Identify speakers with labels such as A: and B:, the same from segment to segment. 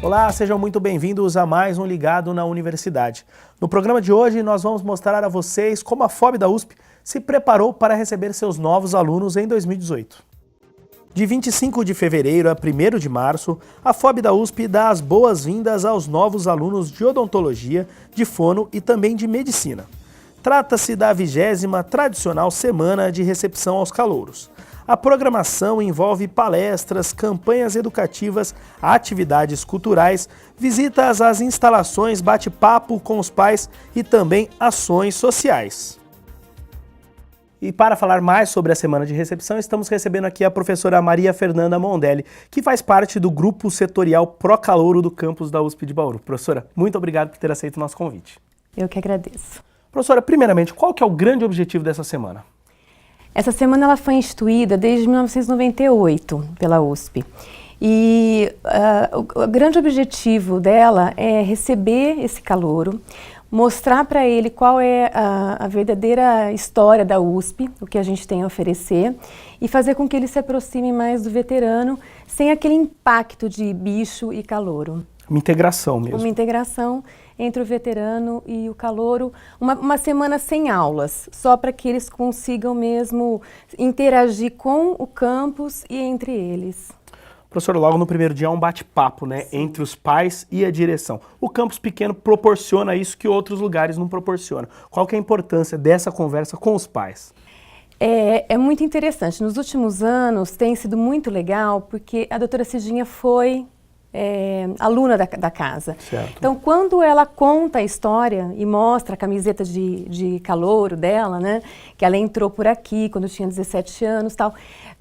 A: Olá, sejam muito bem-vindos a mais um Ligado na Universidade. No programa de hoje, nós vamos mostrar a vocês como a FOB da USP se preparou para receber seus novos alunos em 2018. De 25 de fevereiro a 1º de março, a FOB da USP dá as boas-vindas aos novos alunos de odontologia, de fono e também de medicina. Trata-se da 20ª tradicional semana de recepção aos calouros. A programação envolve palestras, campanhas educativas, atividades culturais, visitas às instalações, bate-papo com os pais e também ações sociais. E para falar mais sobre a semana de recepção, estamos recebendo aqui a professora Maria Fernanda Mondelli, que faz parte do grupo setorial Procalouro do campus da USP de Bauru. Professora, muito obrigado por ter aceito o nosso convite.
B: Eu que agradeço.
A: Professora, primeiramente, qual que é o grande objetivo dessa semana?
B: Essa semana ela foi instituída desde 1998 pela USP. E o grande objetivo dela é receber esse calouro, mostrar para ele qual é a verdadeira história da USP, o que a gente tem a oferecer, e fazer com que ele se aproxime mais do veterano, sem aquele impacto de bicho e calouro.
A: Uma integração mesmo.
B: Uma integração entre o veterano e o calouro, uma semana sem aulas, só para que eles consigam mesmo interagir com o campus e entre eles.
A: Professor, logo no primeiro dia é um bate-papo, né, entre os pais e a direção. O campus pequeno proporciona isso que outros lugares não proporcionam. Qual que é a importância dessa conversa com os pais?
B: É muito interessante. Nos últimos anos tem sido muito legal, porque a doutora Cidinha foi aluna da casa.
A: Certo.
B: Então, quando ela conta a história e mostra a camiseta de calouro dela, né, que ela entrou por aqui quando tinha 17 anos e tal,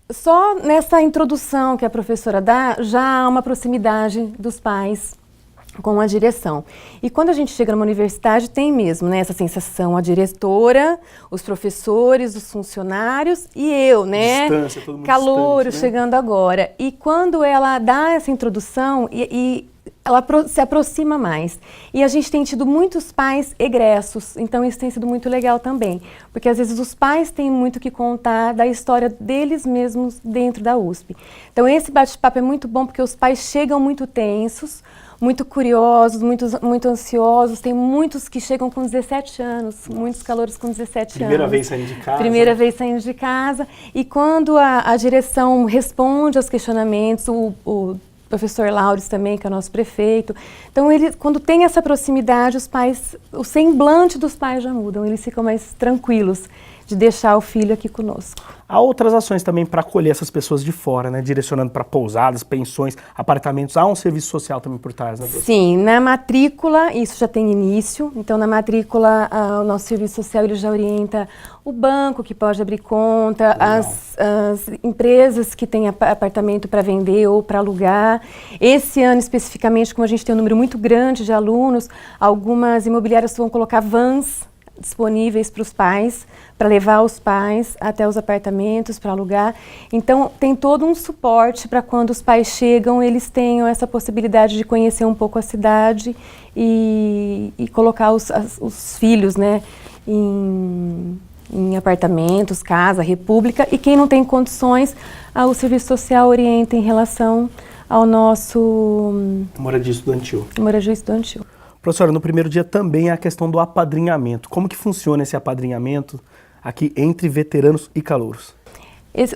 B: só nessa introdução que a professora dá, já há uma proximidade dos pais com a direção. E quando a gente chega numa universidade, tem mesmo, né, essa sensação, a diretora, os professores, os funcionários e eu, né,
A: distância, todo mundo
B: calouro
A: distante, né?
B: chegando agora. E quando ela dá essa introdução ela se aproxima mais. E a gente tem tido muitos pais egressos, então isso tem sido muito legal também. Porque às vezes os pais têm muito que contar da história deles mesmos dentro da USP. Então esse bate-papo é muito bom porque os pais chegam muito tensos, muito curiosos, muito ansiosos. Tem muitos que chegam com 17 anos, muitos calouros com 17
A: Primeira
B: anos.
A: vez saindo de casa.
B: Primeira vez saindo de casa. E quando a direção responde aos questionamentos, o professor Laures também, que é o nosso prefeito. Então, quando tem essa proximidade, o semblante dos pais já mudam, eles ficam mais tranquilos de deixar o filho aqui conosco.
A: Há outras ações também para acolher essas pessoas de fora, né? Direcionando para pousadas, pensões, apartamentos. Há um serviço social também por trás, né?
B: Sim, na matrícula isso já tem início. Então, na matrícula, o nosso serviço social ele já orienta o banco que pode abrir conta, as empresas que têm apartamento para vender ou para alugar. Esse ano, especificamente, como a gente tem um número muito grande de alunos, algumas imobiliárias vão colocar vans disponíveis para os pais, para levar os pais até os apartamentos, para alugar. Então, tem todo um suporte para quando os pais chegam, eles tenham essa possibilidade de conhecer um pouco a cidade e colocar os filhos, né, em apartamentos, casa, república. E quem não tem condições, o serviço social orienta em relação ao nosso
A: Moradia estudantil.
B: Moradia estudantil.
A: Professora, no primeiro dia também há a questão do apadrinhamento. Como que funciona esse apadrinhamento aqui entre veteranos e calouros?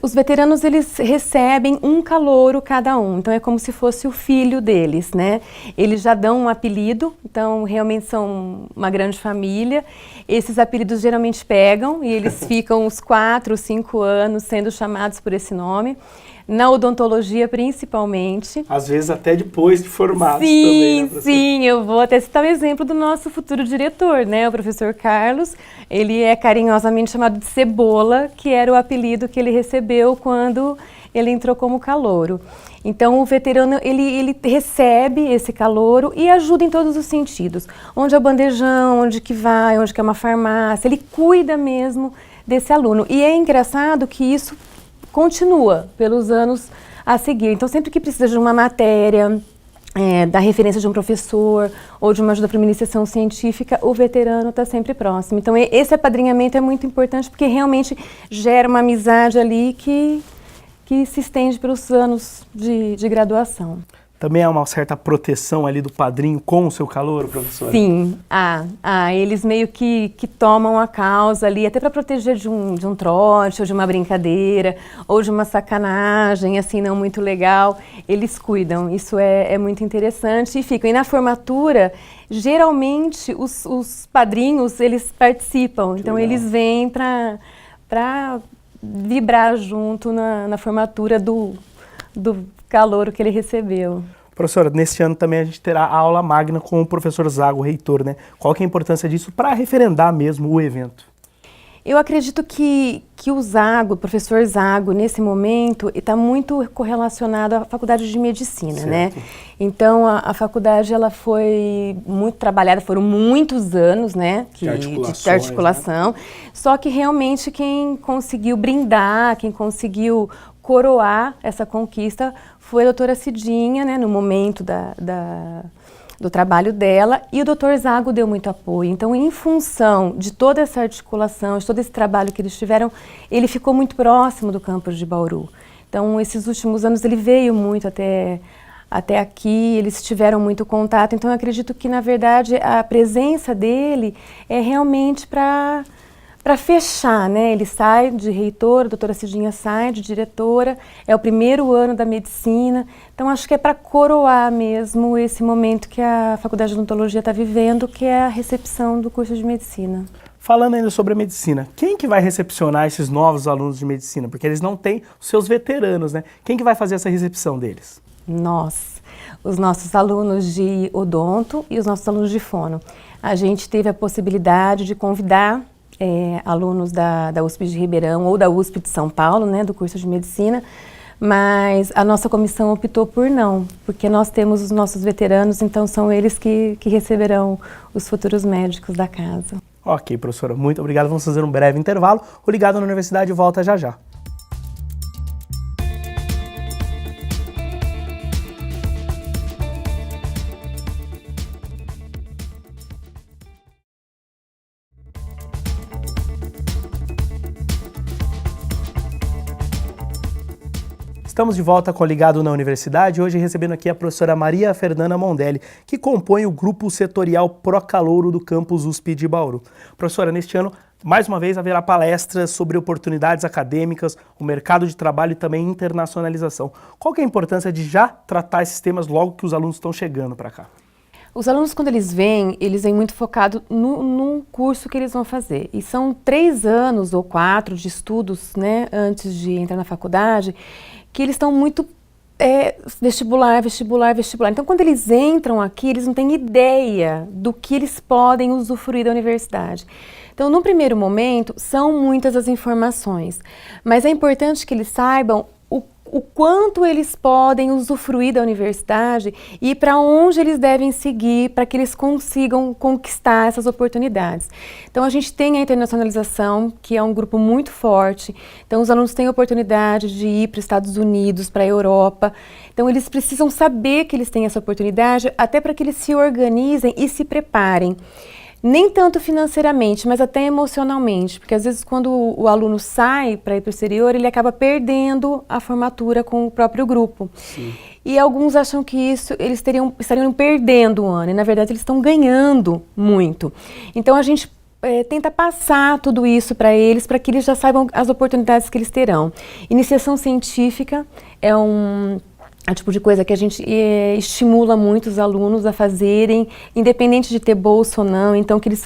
B: Os veteranos, eles recebem um calouro cada um, então é como se fosse o filho deles, né? Eles já dão um apelido, então realmente são uma grande família. Esses apelidos geralmente pegam e eles ficam uns 4 ou 5 anos sendo chamados por esse nome. Na odontologia, principalmente.
A: Às vezes até depois de formados
B: sim,
A: também, né, professor?
B: Sim, eu vou até citar o exemplo do nosso futuro diretor, né? O professor Carlos, ele é carinhosamente chamado de Cebola, que era o apelido que ele recebeu quando ele entrou como calouro. Então, o veterano, ele recebe esse calouro e ajuda em todos os sentidos. Onde é o bandejão, onde que vai, onde que é uma farmácia, ele cuida mesmo desse aluno. E é engraçado que isso continua pelos anos a seguir. Então, sempre que precisa de uma matéria, da referência de um professor ou de uma ajuda para uma iniciação científica, o veterano está sempre próximo. Então, esse apadrinhamento é muito importante porque realmente gera uma amizade ali que se estende pelos anos de graduação.
A: Também há uma certa proteção ali do padrinho com o seu calouro, professora?
B: Sim, eles meio que tomam a causa ali, até para proteger de um trote, ou de uma brincadeira, ou de uma sacanagem, assim, não muito legal. Eles cuidam, isso é muito interessante e ficam. E na formatura, geralmente, os padrinhos, eles participam, então eles vêm para vibrar junto na formatura do calouro que ele recebeu.
A: Professora, neste ano também a gente terá a aula magna com o professor Zago, reitor, né? Qual que é a importância disso para referendar mesmo o evento?
B: Eu acredito que o professor Zago, nesse momento, está muito correlacionado à Faculdade de Medicina, certo, né? Então, a faculdade, ela foi muito trabalhada, foram muitos anos, né? De articulação, né? Só que realmente quem conseguiu brindar, quem conseguiu coroar essa conquista foi a doutora Cidinha, né? No momento do trabalho dela, e o Dr. Zago deu muito apoio. Então, em função de toda essa articulação, de todo esse trabalho que eles tiveram, ele ficou muito próximo do campus de Bauru. Então, esses últimos anos ele veio muito até aqui, eles tiveram muito contato. Então, eu acredito que, na verdade, a presença dele é realmente para fechar, né? Ele sai de reitor, a doutora Cidinha sai de diretora, é o primeiro ano da medicina, então acho que é para coroar mesmo esse momento que a Faculdade de Odontologia está vivendo, que é a recepção do curso de medicina.
A: Falando ainda sobre a medicina, quem que vai recepcionar esses novos alunos de medicina? Porque eles não têm os seus veteranos, né? Quem que vai fazer essa recepção deles?
B: Nós, os nossos alunos de odonto e os nossos alunos de fono. A gente teve a possibilidade de convidar alunos da USP de Ribeirão ou da USP de São Paulo, né, do curso de medicina, mas a nossa comissão optou por não, porque nós temos os nossos veteranos, então são eles que receberão os futuros médicos da casa.
A: Ok, professora, muito obrigado. Vamos fazer um breve intervalo. O Ligado na Universidade volta já já. Estamos de volta com o Ligado na Universidade, hoje recebendo aqui a professora Maria Fernanda Mondelli, que compõe o grupo setorial Procalouro do campus USP de Bauru. Professora, neste ano, mais uma vez, haverá palestras sobre oportunidades acadêmicas, o mercado de trabalho e também internacionalização. Qual que é a importância de já tratar esses temas logo que os alunos estão chegando para cá?
B: Os alunos, quando eles vêm muito focados no curso que eles vão fazer. E são 3 anos ou 4 de estudos, né, antes de entrar na faculdade, que eles estão muito vestibular. Então, quando eles entram aqui, eles não têm ideia do que eles podem usufruir da universidade. Então, no primeiro momento, são muitas as informações, mas é importante que eles saibam o quanto eles podem usufruir da universidade e para onde eles devem seguir para que eles consigam conquistar essas oportunidades. Então, a gente tem a internacionalização, que é um grupo muito forte. Então, os alunos têm a oportunidade de ir para os Estados Unidos, para a Europa. Então, eles precisam saber que eles têm essa oportunidade, até para que eles se organizem e se preparem. Nem tanto financeiramente, mas até emocionalmente, porque às vezes quando o aluno sai para ir para o exterior, ele acaba perdendo a formatura com o próprio grupo. Sim. E alguns acham que eles estariam perdendo o ano, e na verdade eles estão ganhando muito. Então a gente tenta passar tudo isso para eles já saibam as oportunidades que eles terão. Iniciação científica é um tipo de coisa que a gente estimula muito os alunos a fazerem, independente de ter bolsa ou não. Então, que eles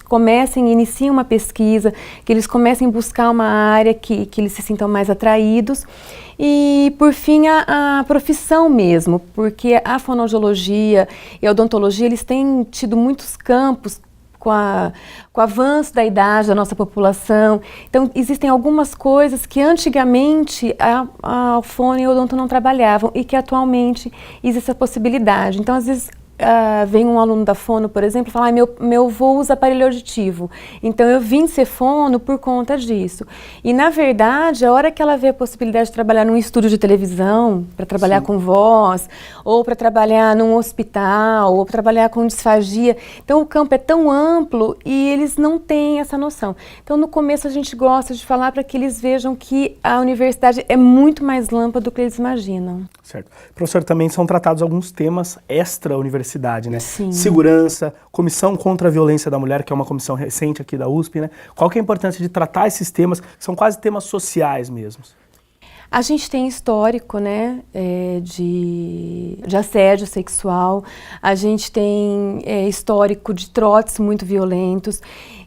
B: iniciem uma pesquisa, que eles comecem a buscar uma área que eles se sintam mais atraídos. E, por fim, a profissão mesmo, porque a fonoaudiologia e a odontologia, eles têm tido muitos campos com o avanço da idade da nossa população. Então, existem algumas coisas que antigamente a fono e a odonto não trabalhavam e que atualmente existe essa possibilidade. Então, às vezes, vem um aluno da fono, por exemplo, e fala, meu avô usa aparelho auditivo, então eu vim ser fono por conta disso. E, na verdade, a hora que ela vê a possibilidade de trabalhar num estúdio de televisão, para trabalhar com voz, ou para trabalhar num hospital, ou para trabalhar com disfagia, então o campo é tão amplo e eles não têm essa noção. Então, no começo, a gente gosta de falar para que eles vejam que a universidade é muito mais ampla do que eles imaginam.
A: Certo. Professor, também são tratados alguns temas extra-universidade, né?
B: Sim.
A: Segurança, Comissão contra a Violência da Mulher, que é uma comissão recente aqui da USP, né? Qual que é a importância de tratar esses temas, que são quase temas sociais mesmos?
B: A gente tem histórico, né, de assédio sexual, a gente tem histórico de trotes muito violentos.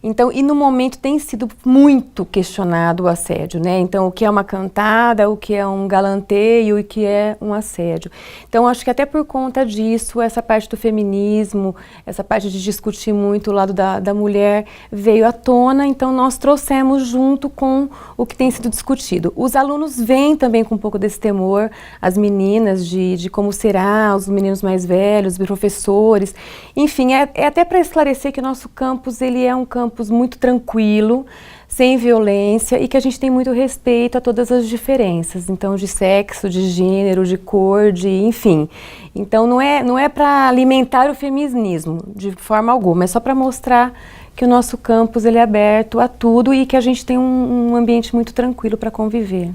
B: Então, e no momento tem sido muito questionado o assédio, né? Então, o que é uma cantada, o que é um galanteio e o que é um assédio. Então, acho que até por conta disso, essa parte do feminismo, essa parte de discutir muito o lado da mulher veio à tona, então nós trouxemos junto com o que tem sido discutido. Os alunos vêm também com um pouco desse temor, as meninas, de como será, os meninos mais velhos, os professores, enfim, é até para esclarecer que o nosso campus, ele é um campus muito tranquilo, sem violência e que a gente tem muito respeito a todas as diferenças, então de sexo, de gênero, de cor, enfim. Então não é para alimentar o feminismo de forma alguma, é só para mostrar que o nosso campus ele é aberto a tudo e que a gente tem um ambiente muito tranquilo para conviver.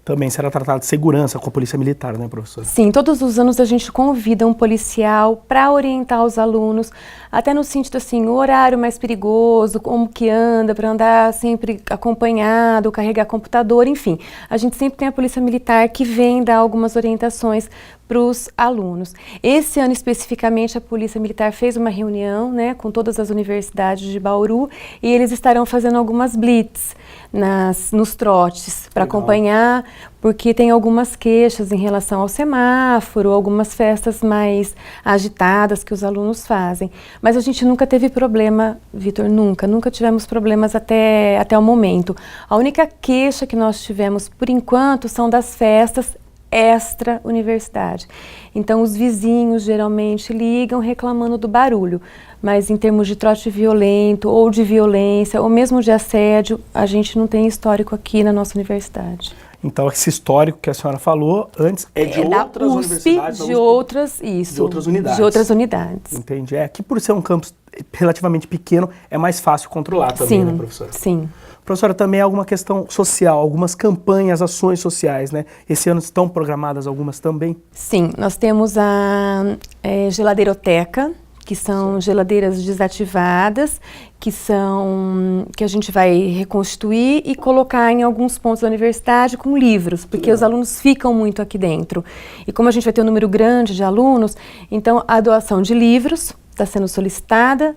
A: Também será tratado de segurança com a Polícia Militar, né, professor?
B: Sim, todos os anos a gente convida um policial para orientar os alunos, até no sentido assim, o horário mais perigoso, como que anda, para andar sempre acompanhado, carregar computador, enfim. A gente sempre tem a Polícia Militar que vem dar algumas orientações para os alunos. Esse ano especificamente a Polícia Militar fez uma reunião, né, com todas as universidades de Bauru e eles estarão fazendo algumas blitz nos trotes para acompanhar, porque tem algumas queixas em relação ao semáforo, algumas festas mais agitadas que os alunos fazem. Mas a gente nunca teve problema, Vitor, nunca tivemos problemas até o momento. A única queixa que nós tivemos por enquanto são das festas extra-universidade. Então, os vizinhos geralmente ligam reclamando do barulho, mas em termos de trote violento ou de violência, ou mesmo de assédio, a gente não tem histórico aqui na nossa universidade.
A: Então, esse histórico que a senhora falou antes é de outras universidades?
B: De outras unidades. De outras unidades.
A: Entendi. Aqui, por ser um campus relativamente pequeno, é mais fácil controlar também, né, professora?
B: Sim.
A: Professora, também há alguma questão social, algumas campanhas, ações sociais, né? Esse ano estão programadas algumas também?
B: Sim, nós temos a geladeiroteca, que são geladeiras desativadas, que a gente vai reconstituir e colocar em alguns pontos da universidade com livros, porque os alunos ficam muito aqui dentro. E como a gente vai ter um número grande de alunos, então a doação de livros está sendo solicitada,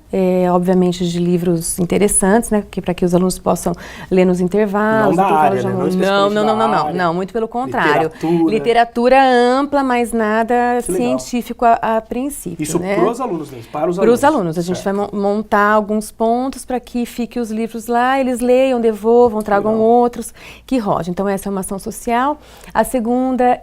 B: obviamente de livros interessantes, né, para que os alunos possam ler nos intervalos.
A: Não da área, né?
B: Não, muito pelo contrário. Literatura ampla, mas nada científico a princípio.
A: Isso,
B: né?
A: para os alunos, né? Para os alunos.
B: Para os alunos. A gente vai montar alguns pontos para que fiquem os livros lá, eles leiam, devolvam, tragam outros, que rodem. Então essa é uma ação social. A segunda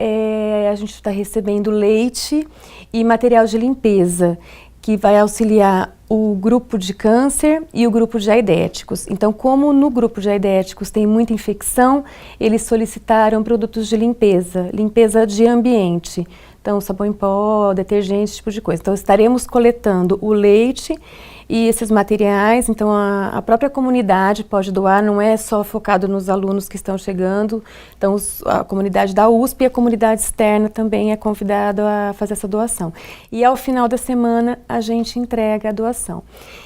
B: a gente está recebendo leite e material de limpeza, que vai auxiliar o grupo de câncer e o grupo de aidéticos. Então, como no grupo de aidéticos tem muita infecção, eles solicitaram produtos de limpeza de ambiente. Então, sabão em pó, detergente, esse tipo de coisa. Então, estaremos coletando o leite e esses materiais, então a própria comunidade pode doar, não é só focado nos alunos que estão chegando, então a comunidade da USP e a comunidade externa também é convidada a fazer essa doação. E ao final da semana a gente entrega a doação.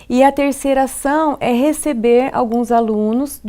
B: E a terceira ação é receber alguns alunos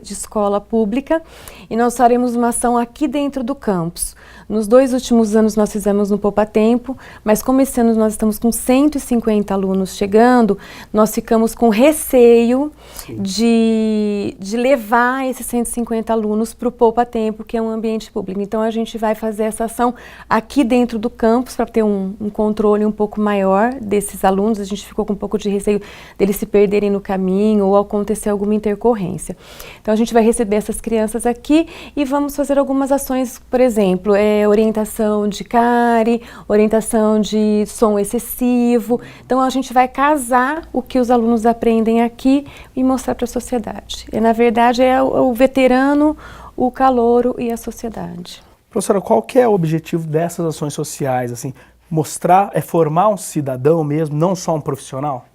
B: de escola pública e nós faremos uma ação aqui dentro do campus. Nos 2 últimos anos nós fizemos no Poupa Tempo, mas como esse ano nós estamos com 150 alunos chegando, nós ficamos com receio de levar esses 150 alunos para o Poupa Tempo, que é um ambiente público. Então a gente vai fazer essa ação aqui dentro do campus para ter um controle um pouco maior desses alunos. A gente ficou com um pouco de receio deles se perderem no caminho ou acontecer alguma intercorrência. Então a gente vai receber essas crianças aqui e vamos fazer algumas ações, por exemplo, orientação de sedentary, orientação de som excessivo. Então a gente vai casar o que os alunos aprendem aqui e mostrar para a sociedade. E, na verdade é o veterano, o calouro e a sociedade.
A: Professora, qual que é o objetivo dessas ações sociais? Assim, mostrar, formar um cidadão mesmo, não só um profissional?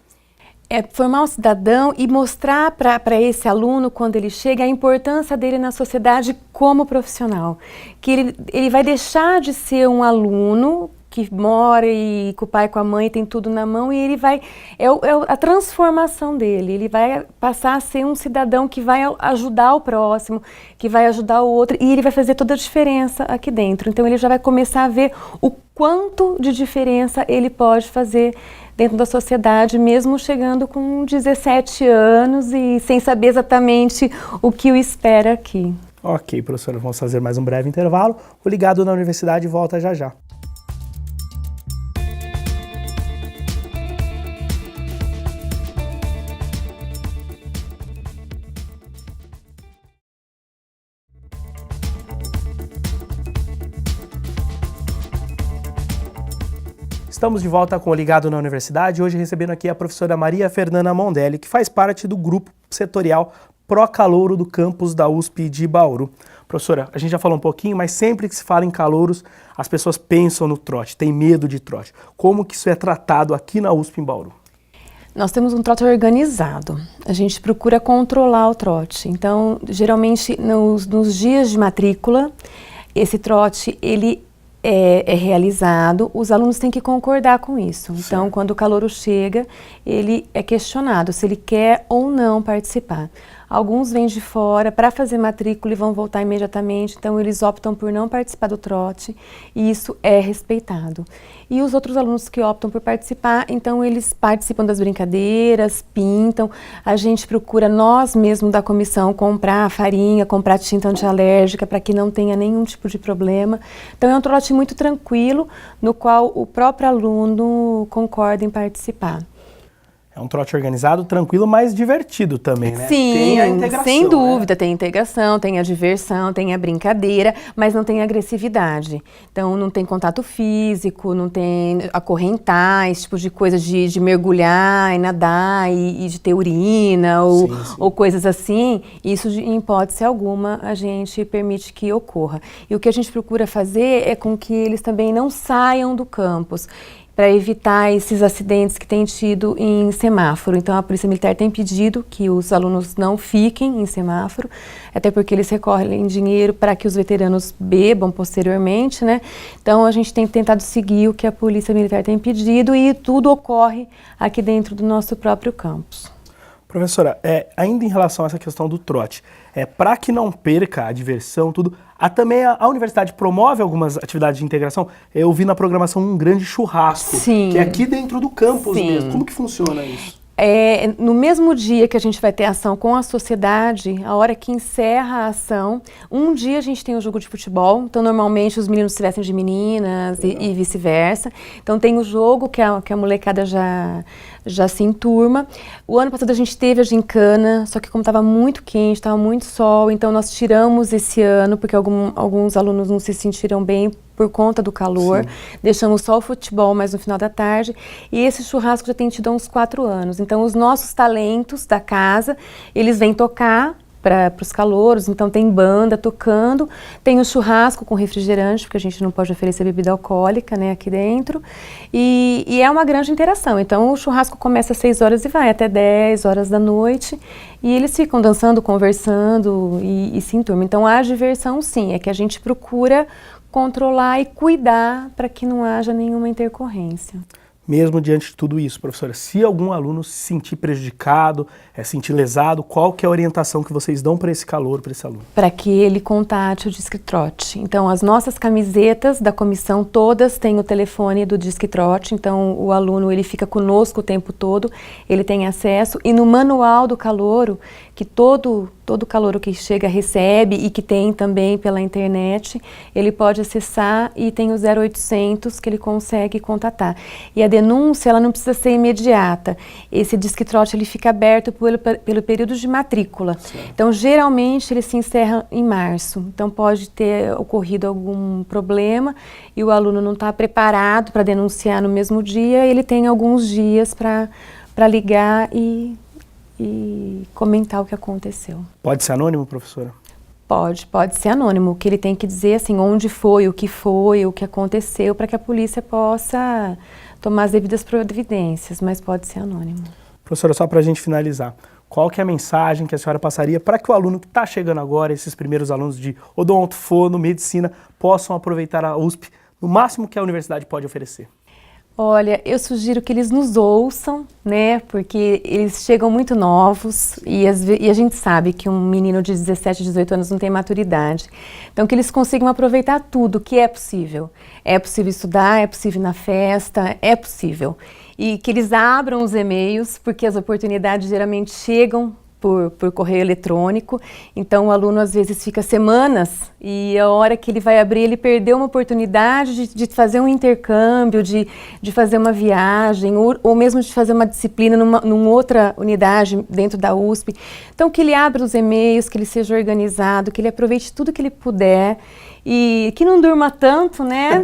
B: É formar um cidadão e mostrar para esse aluno, quando ele chega, a importância dele na sociedade como profissional. Que ele vai deixar de ser um aluno que mora e com o pai e com a mãe tem tudo na mão, e ele vai, a transformação dele, ele vai passar a ser um cidadão que vai ajudar o próximo, que vai ajudar o outro, e ele vai fazer toda a diferença aqui dentro. Então ele já vai começar a ver o quanto de diferença ele pode fazer dentro da sociedade, mesmo chegando com 17 anos e sem saber exatamente o que o espera aqui.
A: Ok, professora, vamos fazer mais um breve intervalo. O Ligado na Universidade volta já já. Estamos de volta com o Ligado na Universidade, hoje recebendo aqui a professora Maria Fernanda Mondelli, que faz parte do grupo setorial Pró-Calouro do campus da USP de Bauru. Professora, a gente já falou um pouquinho, mas sempre que se fala em calouros, as pessoas pensam no trote, têm medo de trote. Como que isso é tratado aqui na USP em Bauru?
B: Nós temos um trote organizado, a gente procura controlar o trote. Então, geralmente, nos dias de matrícula, esse trote, ele é realizado, os alunos têm que concordar com isso. Sim. Então, quando o calouro chega, ele é questionado se ele quer ou não participar. Alguns vêm de fora para fazer matrícula e vão voltar imediatamente, então eles optam por não participar do trote e isso é respeitado. E os outros alunos que optam por participar, então eles participam das brincadeiras, pintam, a gente procura nós mesmos da comissão comprar farinha, comprar tinta antialérgica para que não tenha nenhum tipo de problema. Então é um trote muito tranquilo, no qual o próprio aluno concorda em participar.
A: É um trote organizado, tranquilo, mas divertido também, né?
B: Sim,
A: tem a integração,
B: sem dúvida,
A: né?
B: Tem a integração, tem a diversão, tem a brincadeira, mas não tem agressividade. Então não tem contato físico, não tem acorrentar, esse tipo de coisa de mergulhar e nadar e de ter urina ou coisas assim. Isso em hipótese alguma a gente permite que ocorra. E o que a gente procura fazer é com que eles também não saiam do campus, para evitar esses acidentes que tem tido em semáforo. Então a Polícia Militar tem pedido que os alunos não fiquem em semáforo, até porque eles recolhem dinheiro para que os veteranos bebam posteriormente, né? Então a gente tem tentado seguir o que a Polícia Militar tem pedido e tudo ocorre aqui dentro do nosso próprio campus.
A: Professora, ainda em relação a essa questão do trote, para que não perca a diversão, tudo, também a universidade promove algumas atividades de integração. Eu vi na programação um grande churrasco,
B: Sim.
A: que é aqui dentro do campus
B: Sim.
A: mesmo. Como que funciona isso?
B: No mesmo dia que a gente vai ter ação com a sociedade, a hora que encerra a ação, um dia a gente tem o jogo de futebol, então normalmente os meninos se vestem de meninas e vice-versa. Então tem o jogo que a molecada já se enturma. O ano passado a gente teve a gincana, só que como estava muito quente, estava muito sol, então nós tiramos esse ano, porque alguns alunos não se sentiram bem por conta do calor. Sim. Deixamos só o futebol mais no final da tarde. E esse churrasco já tem tido há uns 4 anos. Então os nossos talentos da casa, eles vêm tocar para os calouros, então tem banda tocando, tem o churrasco com refrigerante, porque a gente não pode oferecer bebida alcoólica, né, aqui dentro, e é uma grande interação. Então o churrasco começa às 6 horas e vai até 10 horas da noite, e eles ficam dançando, conversando e se enturmam. Então a diversão sim, é que a gente procura controlar e cuidar para que não haja nenhuma intercorrência.
A: Mesmo diante de tudo isso, professora, se algum aluno se sentir prejudicado, se sentir lesado, qual que é a orientação que vocês dão para esse calouro, para esse aluno?
B: Para que ele contate o Disque Trote. Então, as nossas camisetas da comissão todas têm o telefone do Disque Trote, então o aluno ele fica conosco o tempo todo, ele tem acesso, e no manual do calouro, que todo todo calouro que chega recebe e que tem também pela internet, ele pode acessar e tem o 0800 que ele consegue contatar. E a denúncia, ela não precisa ser imediata. Esse Disque Trote, ele fica aberto pelo período de matrícula.
A: Certo.
B: Então, geralmente, ele se encerra em março. Então, pode ter ocorrido algum problema e o aluno não está preparado para denunciar no mesmo dia, ele tem alguns dias para ligar e comentar o que aconteceu.
A: Pode ser anônimo, professora?
B: Pode ser anônimo. O que ele tem que dizer, assim, onde foi, o que aconteceu, para que a polícia possa tomar as devidas providências, mas pode ser anônimo.
A: Professora, só para a gente finalizar, qual que é a mensagem que a senhora passaria para que o aluno que está chegando agora, esses primeiros alunos de odonto, fono, medicina, possam aproveitar a USP no máximo que a universidade pode oferecer?
B: Olha, eu sugiro que eles nos ouçam, né, porque eles chegam muito novos e a gente sabe que um menino de 17, 18 anos não tem maturidade. Então, que eles consigam aproveitar tudo que é possível. É possível estudar, é possível ir na festa, é possível. E que eles abram os e-mails, porque as oportunidades geralmente chegam por correio eletrônico, então o aluno às vezes fica semanas e a hora que ele vai abrir, ele perdeu uma oportunidade de fazer um intercâmbio, de fazer uma viagem, ou mesmo de fazer uma disciplina numa outra unidade dentro da USP. Então que ele abra os e-mails, que ele seja organizado, que ele aproveite tudo que ele puder e que não durma tanto, né,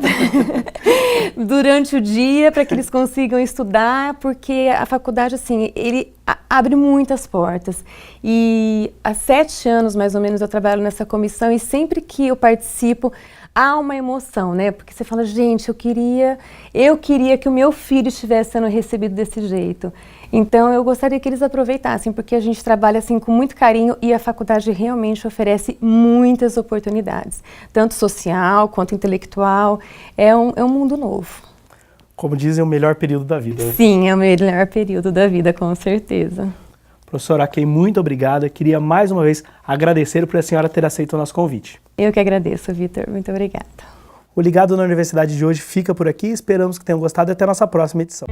B: durante o dia, para que eles consigam estudar, porque a faculdade, assim, ele abre muitas portas. E há 7 anos, mais ou menos, eu trabalho nessa comissão e sempre que eu participo, há uma emoção, né, porque você fala, gente, eu queria que o meu filho estivesse sendo recebido desse jeito. Então, eu gostaria que eles aproveitassem, porque a gente trabalha assim com muito carinho e a faculdade realmente oferece muitas oportunidades, tanto social quanto intelectual. É um mundo novo.
A: Como dizem, o melhor período da vida.
B: Sim, é o melhor período da vida, com certeza.
A: Professora Akei, muito obrigada. Queria mais uma vez agradecer por a senhora ter aceito o nosso convite.
B: Eu que agradeço, Vitor. Muito obrigada.
A: O Ligado na Universidade de hoje fica por aqui. Esperamos que tenham gostado e até a nossa próxima edição.